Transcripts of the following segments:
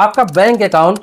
आपका bank account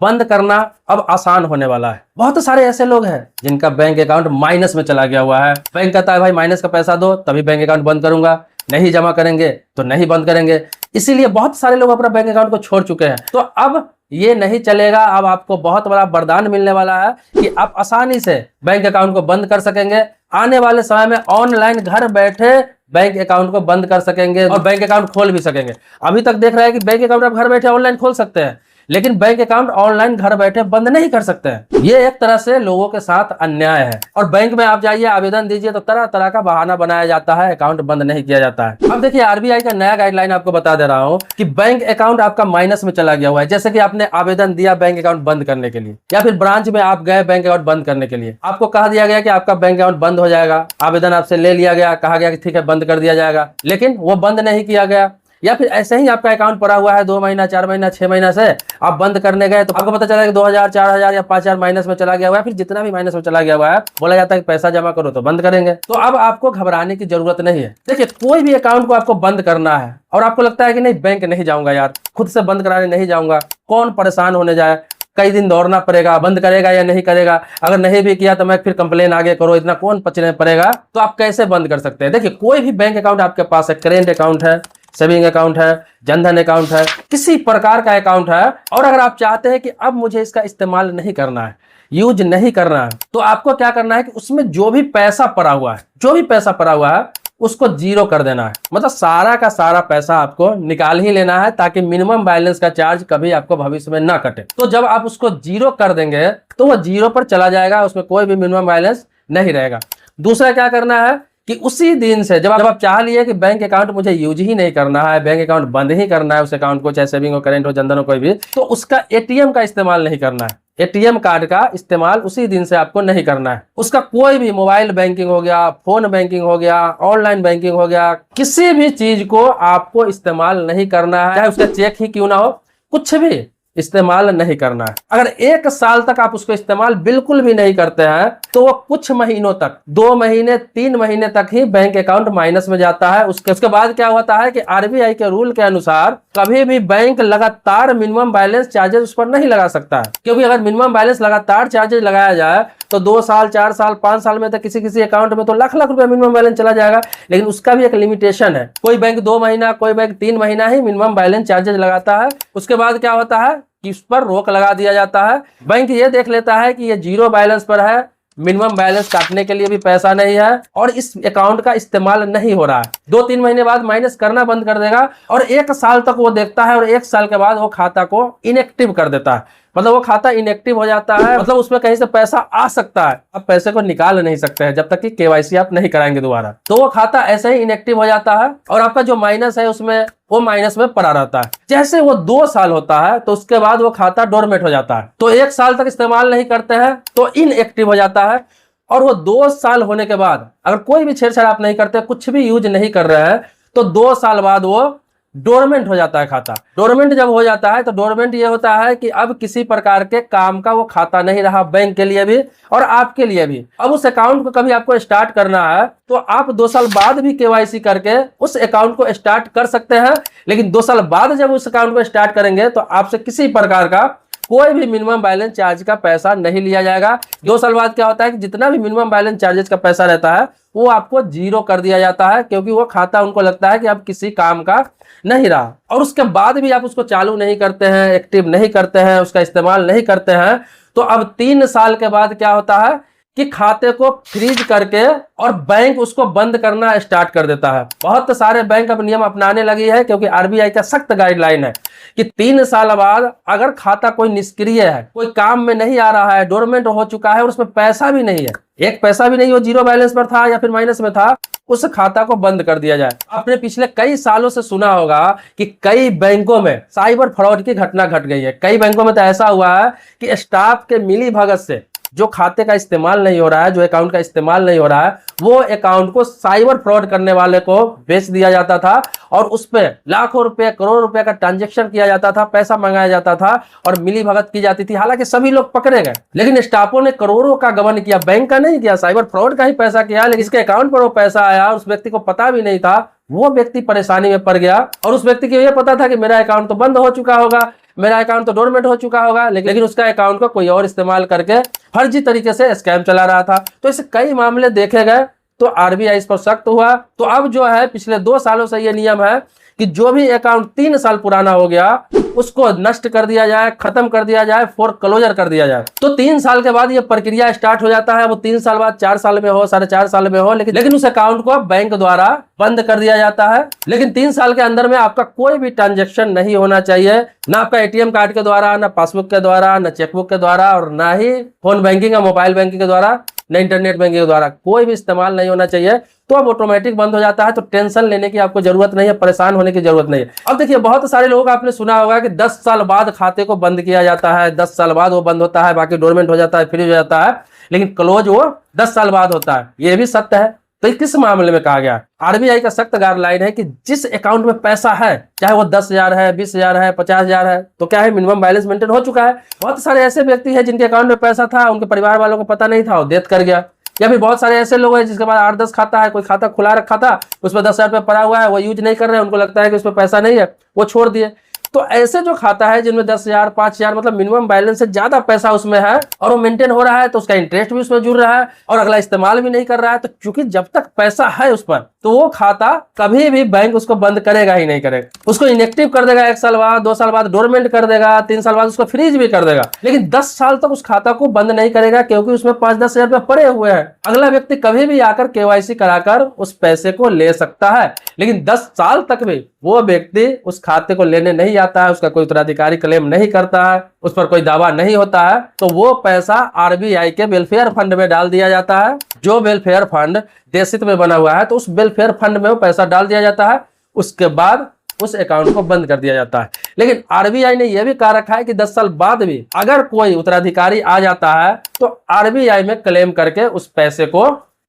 बंद करना अब आसान होने वाला है। बहुत सारे ऐसे लोग हैं जिनका बैंक अकाउंट माइनस में चला गया हुआ है। बैंक कहता है भाई माइनस का पैसा दो तभी बैंक अकाउंट बंद करूंगा, नहीं जमा करेंगे तो नहीं बंद करेंगे। इसीलिए बहुत सारे लोग अपना बैंक अकाउंट को छोड़ चुके हैं। तो अब ये नहीं चलेगा। अब आपको बहुत बड़ा वरदान मिलने वाला है कि आप आसानी से बैंक अकाउंट को बंद कर सकेंगे। आने वाले समय में ऑनलाइन घर बैठे बैंक अकाउंट को बंद कर सकेंगे और बैंक अकाउंट खोल भी सकेंगे। अभी तक देख रहे हैं कि बैंक अकाउंट आप घर बैठे ऑनलाइन खोल सकते हैं, लेकिन बैंक अकाउंट ऑनलाइन घर बैठे बंद नहीं कर सकते हैं। ये एक तरह से लोगों के साथ अन्याय है। और बैंक में आप जाइए, आवेदन दीजिए तो तरह तरह का बहाना बनाया जाता है, अकाउंट बंद नहीं किया जाता है। अब देखिए आरबीआई का नया गाइडलाइन आपको बता दे रहा हूं कि बैंक अकाउंट आपका माइनस में चला गया हुआ है। जैसे कि आपने आवेदन दिया बैंक अकाउंट बंद करने के लिए, या फिर ब्रांच में आप गए बैंक अकाउंट बंद करने के लिए, आपको कहा दिया गया कि आपका बैंक अकाउंट बंद हो जाएगा, आवेदन आपसे ले लिया गया, कहा गया कि ठीक है बंद कर दिया जाएगा, लेकिन वो बंद नहीं किया गया। या फिर ऐसे ही आपका अकाउंट पड़ा हुआ है 2 महीना 4 महीना 6 महीना से, आप बंद करने गए तो आपको पता चला कि 2000 4000 या 5000 माइनस में चला गया हुआ है। फिर जितना भी माइनस में चला गया हुआ है, बोला जाता है कि पैसा जमा करो तो बंद करेंगे। तो अब आपको घबराने की जरूरत नहीं है। देखिए कोई भी अकाउंट को आपको बंद करना है और आपको लगता है कि नहीं बैंक नहीं जाऊंगा यार, खुद से बंद कराने नहीं जाऊंगा, कौन परेशान होने जाए, कई दिन दौड़ना पड़ेगा, बंद करेगा या नहीं करेगा, अगर नहीं भी किया तो मैं फिर कंप्लेन आगे करो, इतना कौन पचने पड़ेगा। तो आप कैसे बंद कर सकते हैं? देखिए कोई भी बैंक अकाउंट आपके पास है, करेंट अकाउंट है, सेविंग अकाउंट है, जनधन अकाउंट है, किसी प्रकार का अकाउंट है, और अगर आप चाहते हैं कि अब मुझे इसका इस्तेमाल नहीं करना है, यूज नहीं करना है, तो आपको क्या करना है कि उसमें जो भी पैसा पड़ा हुआ है, जो भी पैसा पड़ा हुआ है उसको जीरो कर देना है। मतलब सारा का सारा पैसा आपको निकाल ही लेना है, ताकि मिनिमम बैलेंस का चार्ज कभी आपको भविष्य में ना कटे। तो जब आप उसको जीरो कर देंगे तो वो जीरो पर चला जाएगा, उसमें कोई भी मिनिमम बैलेंस नहीं रहेगा। दूसरा क्या करना है कि उसी दिन से जब आप चाह लिए कि बैंक अकाउंट मुझे यूज ही नहीं करना है, बैंक अकाउंट बंद ही करना है उस अकाउंट को, चाहे सेविंग हो, करेंट हो, जनधन हो, कोई भी, तो उसका एटीएम का इस्तेमाल नहीं करना है। एटीएम कार्ड का इस्तेमाल उसी दिन से आपको नहीं करना है। उसका कोई भी मोबाइल बैंकिंग हो गया, फोन बैंकिंग हो गया, ऑनलाइन बैंकिंग हो गया, किसी भी चीज को आपको इस्तेमाल नहीं करना है, चाहे उसका चेक ही क्यों ना हो, कुछ भी इस्तेमाल नहीं करना है। अगर 1 साल तक आप उसको इस्तेमाल बिल्कुल भी नहीं करते हैं तो वो कुछ महीनों तक, 2 महीने 3 महीने तक ही बैंक अकाउंट माइनस में जाता है। उसके बाद क्या होता है कि आरबीआई के रूल के अनुसार कभी भी बैंक लगातार मिनिमम बैलेंस चार्जेस उस पर नहीं लगा सकता है, क्योंकि अगर मिनिमम बैलेंस लगातार चार्जेस लगाया जाए तो 2 साल 4 साल 5 साल में तो किसी किसी अकाउंट में तो लाख लाख रुपया मिनिमम बैलेंस चला जाएगा। लेकिन उसका भी एक लिमिटेशन है। कोई बैंक 2 महीना, कोई बैंक 3 महीना ही मिनिमम बैलेंस चार्जेस लगाता है। उसके बाद क्या होता है कि इस पर रोक लगा दिया जाता है। बैंक ये देख लेता है कि ये जीरो बैलेंस पर है, मिनिमम बैलेंस काटने के लिए भी पैसा नहीं है और इस अकाउंट का इस्तेमाल नहीं हो रहा है। 2-3 महीने बाद माइनस करना बंद कर देगा और 1 साल तक वो देखता है और 1 साल के बाद वो खाता को इनएक्टिव कर देता है। मतलब वो खाता इनएक्टिव हो जाता है, मतलब उसमें कहीं से पैसा आ सकता है, अब पैसे को निकाल नहीं सकते हैं जब तक कि केवाईसी आप नहीं कराएंगे दोबारा। तो वो खाता ऐसे ही इनएक्टिव हो जाता है और आपका जो माइनस है उसमें वो माइनस में पड़ा रहता है। जैसे वो 2 साल होता है तो उसके बाद वो खाता डोरमेट हो जाता है। तो 1 साल तक इस्तेमाल नहीं करते हैं तो इनएक्टिव हो जाता है, और वो 2 साल होने के बाद अगर कोई भी छेड़छाड़ आप नहीं करते, कुछ भी यूज नहीं कर रहे हैं, तो 2 साल बाद वो डोरमेंट हो जाता है खाता। डोरमेंट जब हो जाता है तो डोरमेंट ये होता है कि अब किसी प्रकार के काम का वो खाता नहीं रहा, बैंक के लिए भी और आपके लिए भी। अब उस अकाउंट को कभी आपको स्टार्ट करना है तो आप 2 साल बाद भी केवाईसी करके उस अकाउंट को स्टार्ट कर सकते हैं। लेकिन 2 साल बाद जब उस अकाउंट को स्टार्ट करेंगे तो आपसे किसी प्रकार का कोई भी मिनिमम बैलेंस चार्ज का पैसा नहीं लिया जाएगा। 2 साल बाद क्या होता है कि जितना भी मिनिमम बैलेंस चार्जेस का पैसा रहता है वो आपको जीरो कर दिया जाता है, क्योंकि वो खाता उनको लगता है कि अब किसी काम का नहीं रहा। और उसके बाद भी आप उसको चालू नहीं करते हैं, एक्टिव नहीं करते हैं, उसका इस्तेमाल नहीं करते हैं, तो अब 3 साल के बाद क्या होता है कि खाते को फ्रीज करके और बैंक उसको बंद करना स्टार्ट कर देता है। बहुत सारे बैंक अब नियम अपनाने लगी है, क्योंकि आरबीआई का सख्त गाइडलाइन है कि 3 साल बाद अगर खाता कोई निष्क्रिय है, कोई काम में नहीं आ रहा है, डोरमेंट हो चुका है और उसमें पैसा भी नहीं है, 1 पैसा भी नहीं, वो जीरो बैलेंस पर था या फिर माइनस में था, उस खाता को बंद कर दिया जाए। आपने पिछले कई सालों से सुना होगा कि कई बैंकों में साइबर फ्रॉड की घटना घट गई है। कई बैंकों में तो ऐसा हुआ है कि स्टाफ के मिली भगत से जो खाते का इस्तेमाल नहीं हो रहा है, जो अकाउंट का इस्तेमाल नहीं हो रहा है, वो अकाउंट को साइबर फ्रॉड करने वाले को बेच दिया जाता था और उस पे लाखों रुपए, करोड़ रुपए का ट्रांजैक्शन किया जाता था, पैसा मंगाया जाता था और मिली भगत की जाती थी। हालांकि सभी लोग पकड़े गए, लेकिन स्टाफों ने करोड़ों का गबन किया, बैंक का नहीं किया, साइबर फ्रॉड का ही पैसा किया। लेकिन इसके अकाउंट पर वो पैसा आया, उस व्यक्ति को पता भी नहीं था, वो व्यक्ति परेशानी में पड़ गया और उस व्यक्ति को यह पता था कि मेरा अकाउंट तो बंद हो चुका होगा, मेरा अकाउंट तो डोरमेंट हो चुका होगा, लेकिन उसका अकाउंट को कोई और इस्तेमाल करके फर्जी तरीके से स्कैम चला रहा था। तो ऐसे कई मामले देखे गए, तो आरबीआई इस पर सख्त हुआ। तो अब जो है पिछले 2 सालों से ये नियम है कि जो भी अकाउंट 3 साल पुराना हो गया उसको नष्ट कर दिया जाए, खत्म कर दिया जाए, फोरक्लोजर कर दिया जाए। तो 3 साल के बाद ये प्रक्रिया स्टार्ट हो जाता है। वो 3 साल बाद 4 साल में हो, 4.5 साल में हो, लेकिन उस अकाउंट को बैंक द्वारा बंद कर दिया जाता है। लेकिन 3 साल के अंदर में आपका कोई भी ट्रांजेक्शन नहीं होना चाहिए, ना आपका एटीएम कार्ड के द्वारा, ना पासबुक के द्वारा, ना चेकबुक के द्वारा, और ना ही फोन बैंकिंग या मोबाइल बैंकिंग के द्वारा, ना इंटरनेट बैंकिंग के द्वारा, कोई भी इस्तेमाल नहीं होना चाहिए। तो अब ऑटोमेटिक बंद हो जाता है। तो टेंशन लेने की आपको जरूरत नहीं है, परेशान होने की जरूरत नहीं है। अब देखिए, बहुत सारे लोग आपने सुना होगा कि 10 साल बाद खाते को बंद किया जाता है, 10 साल बाद वो बंद होता है, बाकी डोरमेंट हो जाता है, फ्रीज हो जाता है, लेकिन क्लोज वो 10 साल बाद होता है। ये भी सत्य है। तो किस मामले में कहा गया? आरबीआई का सख्त गाइडलाइन है कि जिस अकाउंट में पैसा है, चाहे वो 10,000 है, 20,000 है, 50,000 है, तो क्या है, मिनिमम बैलेंस मेंटेन हो चुका है। बहुत सारे ऐसे व्यक्ति हैं जिनके अकाउंट में पैसा था, उनके परिवार वालों को पता नहीं था, वो डेथ कर गया। या फिर बहुत सारे ऐसे लोग हैं जिसके पास 8-10 खाता है, कोई खाता खुला रखा था, उस पर 10,000 रुपया पड़ा हुआ है, वो यूज नहीं कर रहे हैं, उनको लगता है कि उस पर पैसा नहीं है, वो छोड़ दिए। तो ऐसे जो खाता है जिनमें 10,000, 5,000 मतलब मिनिमम बैलेंस से ज्यादा पैसा उसमें है और वो मेंटेन हो रहा है, तो उसका इंटरेस्ट भी उसमें जुड़ रहा है और अगला इस्तेमाल भी नहीं कर रहा है, तो क्योंकि जब तक पैसा है उस पर, तो वो खाता कभी भी बैंक उसको बंद करेगा ही नहीं करेगा। उसको इनएक्टिव कर देगा 1 साल बाद, 2 साल बाद डोरमेंट कर देगा, 3 साल बाद उसको फ्रीज भी कर देगा, लेकिन 10 साल तक उस खाता को बंद नहीं करेगा, क्योंकि उसमें 5-10 हजार रुपये पड़े हुए हैं। अगला व्यक्ति कभी भी आकर केवाईसी कराकर उस पैसे को ले सकता है, लेकिन 10 साल तक भी वो व्यक्ति उस खाते को लेने नहीं आता है, उसका कोई उत्तराधिकारी क्लेम नहीं करता है, उस पर कोई दावा नहीं होता है, तो वो पैसा आरबीआई के वेलफेयर फंड में डाल दिया जाता है। जो वेलफेयर फंड देश हित में बना हुआ है, तो उस वेलफेयर फंड में वो पैसा डाल दिया जाता है। उसके बाद उस अकाउंट को बंद कर दिया जाता है। लेकिन आरबीआई ने यह भी कहा रखा है कि 10 साल बाद भी अगर कोई उत्तराधिकारी आ जाता है, तो आरबीआई में क्लेम करके उस पैसे को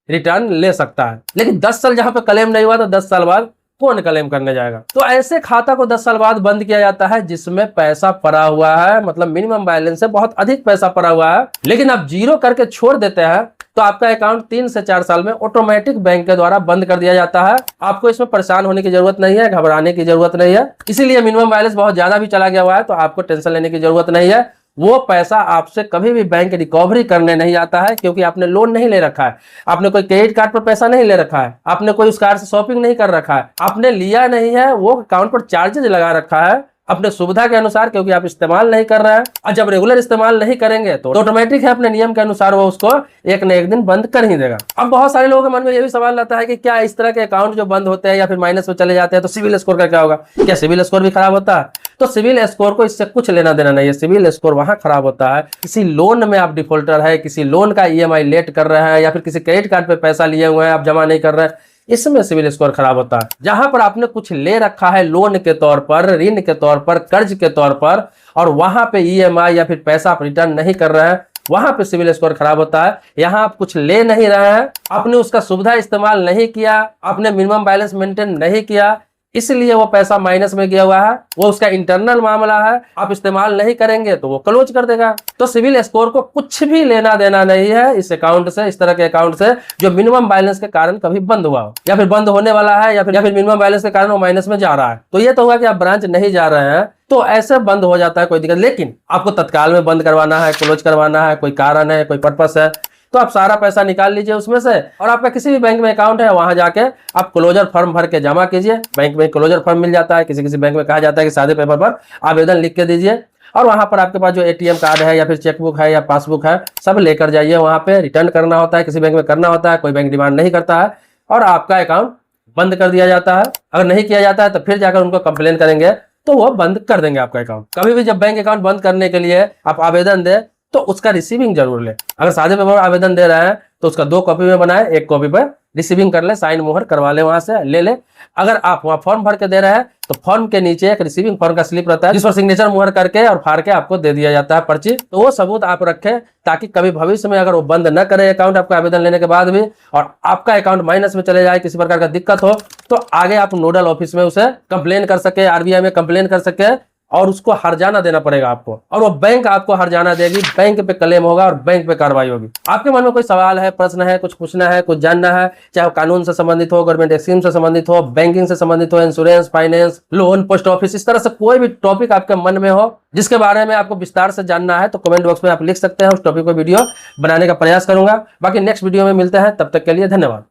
रिटर्न ले सकता है। लेकिन 10 साल जहां पे क्लेम नहीं हुआ, तो 10 साल बाद कौन क्लेम करने जाएगा? तो ऐसे खाता को 10 साल बाद बंद किया जाता है जिसमें पैसा पड़ा हुआ है, मतलब मिनिमम बैलेंस से बहुत अधिक पैसा पड़ा हुआ है, लेकिन आप जीरो करके छोड़ देते हैं, तो आपका अकाउंट 3 से 4 साल में ऑटोमेटिक बैंक के द्वारा बंद कर दिया जाता है। आपको इसमें परेशान होने की जरूरत नहीं है, घबराने की जरूरत नहीं है। इसीलिए मिनिमम बैलेंस बहुत ज्यादा भी चला गया हुआ है तो आपको टेंशन लेने की जरूरत नहीं है। वो पैसा आपसे कभी भी बैंक रिकवरी करने नहीं आता है, क्योंकि आपने लोन नहीं ले रखा है, आपने कोई क्रेडिट कार्ड पर पैसा नहीं ले रखा है, आपने कोई उस कार्ड से शॉपिंग नहीं कर रखा है, आपने लिया नहीं है, वो अकाउंट पर चार्जेज लगा रखा है अपने सुविधा के अनुसार, क्योंकि आप इस्तेमाल नहीं कर रहे हैं। और जब रेगुलर इस्तेमाल नहीं करेंगे तो ऑटोमेटिक है, अपने नियम के अनुसार वो उसको एक न एक दिन बंद कर ही देगा। अब बहुत सारे लोगों के मन में ये भी सवाल रहता है कि क्या इस तरह के अकाउंट जो बंद होते हैं या फिर माइनस में चले जाते हैं, तो सिविल स्कोर का क्या होगा? क्या सिविल स्कोर भी खराब होता है? तो सिविल स्कोर को इससे कुछ लेना देना नहीं है। सिविल स्कोर वहां खराब होता है किसी लोन में आप डिफॉल्टर है, किसी लोन का ईएमआई लेट कर रहे हैं, या फिर किसी क्रेडिट कार्ड पे पैसा लिए हुए हैं आप जमा नहीं कर रहे हैं, इसमें सिविल स्कोर खराब होता है। जहां पर आपने कुछ ले रखा है लोन के तौर पर, ऋण के तौर पर, कर्ज के तौर पर, और वहां पे ईएमआई या फिर पैसा आप रिटर्न नहीं कर रहे हैं, वहां पे सिविल स्कोर खराब होता है। यहां आप कुछ ले नहीं रहे हैं, आपने उसका सुविधा इस्तेमाल नहीं किया, आपने मिनिमम बैलेंस मेंटेन नहीं किया, इसलिए वो पैसा माइनस में गया हुआ है, वो उसका इंटरनल मामला है, आप इस्तेमाल नहीं करेंगे तो वो क्लोज कर देगा। तो सिविल स्कोर को कुछ भी लेना देना नहीं है इस अकाउंट से, इस तरह के अकाउंट से जो मिनिमम बैलेंस के कारण कभी बंद हुआ हो, या फिर बंद होने वाला है, या फिर मिनिमम बैलेंस के कारण वो माइनस में जा रहा है। तो ये तो हुआ कि आप ब्रांच नहीं जा रहे हैं, तो ऐसे बंद हो जाता है, कोई दिक्कत। लेकिन आपको तत्काल में बंद करवाना है, क्लोज करवाना है, कोई कारण है, कोई पर्पस है, तो आप सारा पैसा निकाल लीजिए उसमें से, और आपका किसी भी बैंक में अकाउंट है वहां जाके आप क्लोजर फॉर्म भर के जमा कीजिए। बैंक में क्लोजर फॉर्म मिल जाता है, किसी किसी बैंक में कहा जाता है कि सादे पेपर पर आवेदन लिख के दीजिए, और वहां पर आपके पास जो एटीएम कार्ड है या फिर चेकबुक है या पासबुक है सब लेकर जाइए। वहां पे रिटर्न करना होता है, किसी बैंक में करना होता है, कोई बैंक डिमांड नहीं करता है, और आपका अकाउंट बंद कर दिया जाता है। अगर नहीं किया जाता है तो फिर जाकर उनको कंप्लेन करेंगे तो वो बंद कर देंगे आपका अकाउंट। कभी भी जब बैंक अकाउंट बंद करने के लिए आप आवेदन दे तो उसका रिसीविंग जरूर ले। अगर सादे पेपर आवेदन दे रहे हैं तो उसका 2 कॉपी में बनाए, 1 कॉपी पर रिसीविंग कर ले, साइन मोहर करवा ले, वहां से ले ले। अगर आप वहां फॉर्म भर के दे रहे हैं तो फॉर्म के नीचे एक रिसीविंग फॉर्म का स्लिप रहता है जिस पर सिग्नेचर मोहर करके और फाड़ के आपको दे दिया जाता है पर्ची। तो वो सबूत आप रखें ताकि कभी भविष्य में अगर वो बंद न करे अकाउंट आपका आवेदन लेने के बाद भी, और आपका अकाउंट माइनस में चले जाए, किसी प्रकार का दिक्कत हो, तो आगे आप नोडल ऑफिस में उसे कंप्लेन कर सके, आरबीआई में कंप्लेन कर सके, और उसको हर्जाना देना पड़ेगा आपको, और वो बैंक आपको हर्जाना देगी, बैंक पे क्लेम होगा और बैंक पे कार्रवाई होगी। आपके मन में कोई सवाल है, प्रश्न है, कुछ पूछना है, कुछ जानना है, चाहे कानून से संबंधित हो, गवर्नमेंट स्कीम से संबंधित हो, बैंकिंग से संबंधित हो, insurance, finance, loan, post office, इस तरह से कोई भी टॉपिक आपके मन में हो जिसके बारे में आपको विस्तार से जानना है, तो कमेंट बॉक्स में आप लिख सकते हैं। उस टॉपिक पर वीडियो बनाने का प्रयास करूंगा। बाकी नेक्स्ट वीडियो में मिलते हैं, तब तक के लिए धन्यवाद।